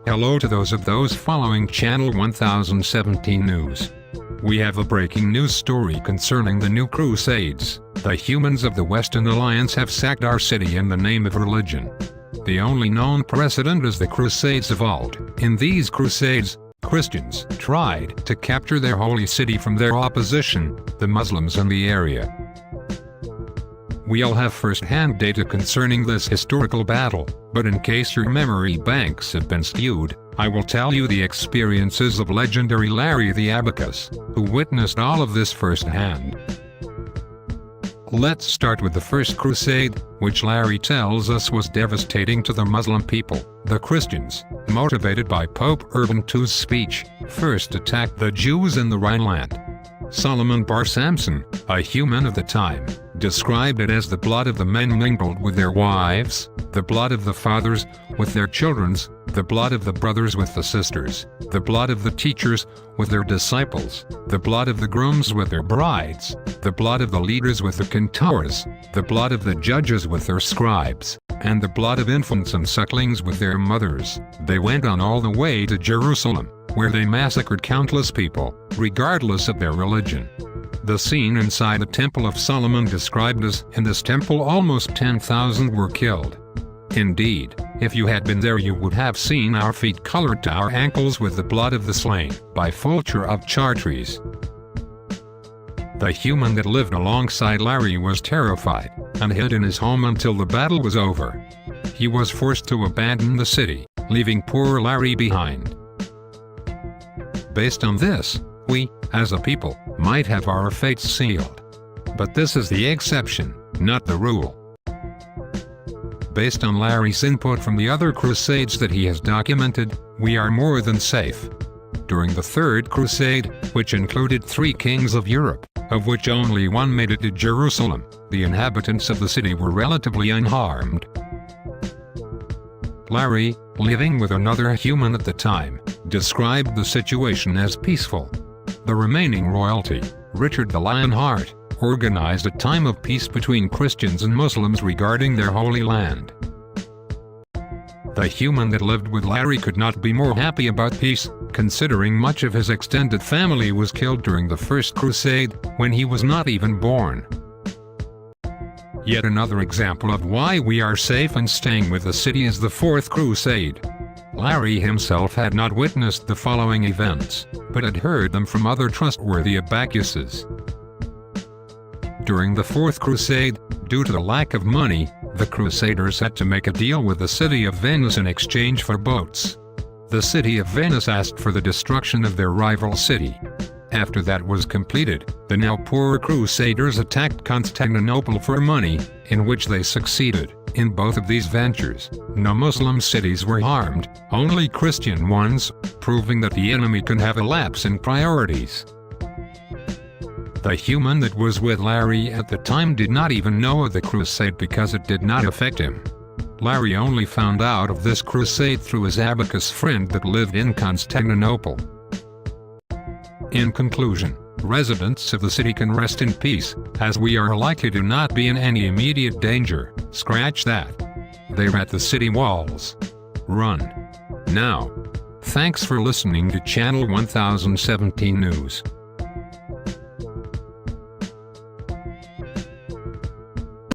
Hello to those following Channel 1017 News. We have a breaking news story concerning the new Crusades. The humans of the Western Alliance have sacked our city in the name of religion. The only known precedent is the Crusades of old. In these Crusades, Christians tried to capture their holy city from their opposition, the Muslims in the area. We all have first-hand data concerning this historical battle, but in case your memory banks have been skewed, I will tell you the experiences of legendary Larry the Abacus, who witnessed all of this firsthand. Let's start with the First Crusade, which Larry tells us was devastating to the Muslim people. The Christians, motivated by Pope Urban II's speech, first attacked the Jews in the Rhineland. Solomon Bar Samson, a human of the time, described it as the blood of the men mingled with their wives, the blood of the fathers with their children's, the blood of the brothers with the sisters, the blood of the teachers with their disciples, the blood of the grooms with their brides, the blood of the leaders with the cantors, the blood of the judges with their scribes, and the blood of infants and sucklings with their mothers. They went on all the way to Jerusalem, where they massacred countless people, regardless of their religion. The scene inside the Temple of Solomon described as, in this temple almost 10,000 were killed. Indeed, if you had been there you would have seen our feet colored to our ankles with the blood of the slain, by Fulcher of Chartres. The human that lived alongside Larry was terrified, and hid in his home until the battle was over. He was forced to abandon the city, leaving poor Larry behind. Based on this, we, as a people, might have our fates sealed. But this is the exception, not the rule. Based on Larry's input from the other crusades that he has documented, we are more than safe. During the Third Crusade, which included 3 kings of Europe, of which only one made it to Jerusalem, the inhabitants of the city were relatively unharmed. Larry, living with another human at the time, described the situation as peaceful. The remaining royalty, Richard the Lionheart, organized a time of peace between Christians and Muslims regarding their holy land. The human that lived with Larry could not be more happy about peace, considering much of his extended family was killed during the First Crusade, when he was not even born. Yet another example of why we are safe and staying with the city is the Fourth Crusade. Larry himself had not witnessed the following events, but had heard them from other trustworthy Abacuses. During the Fourth Crusade, due to the lack of money, the Crusaders had to make a deal with the city of Venice in exchange for boats. The city of Venice asked for the destruction of their rival city. After that was completed, the now poor Crusaders attacked Constantinople for money, in which they succeeded. In both of these ventures, no Muslim cities were harmed, only Christian ones, proving that the enemy can have a lapse in priorities. The human that was with Larry at the time did not even know of the crusade because it did not affect him. Larry only found out of this crusade through his Abacus friend that lived in Constantinople. In conclusion, residents of the city can rest in peace, as we are likely to not be in any immediate danger. Scratch that. They're at the city walls. Run. Now. Thanks for listening to Channel 1017 News.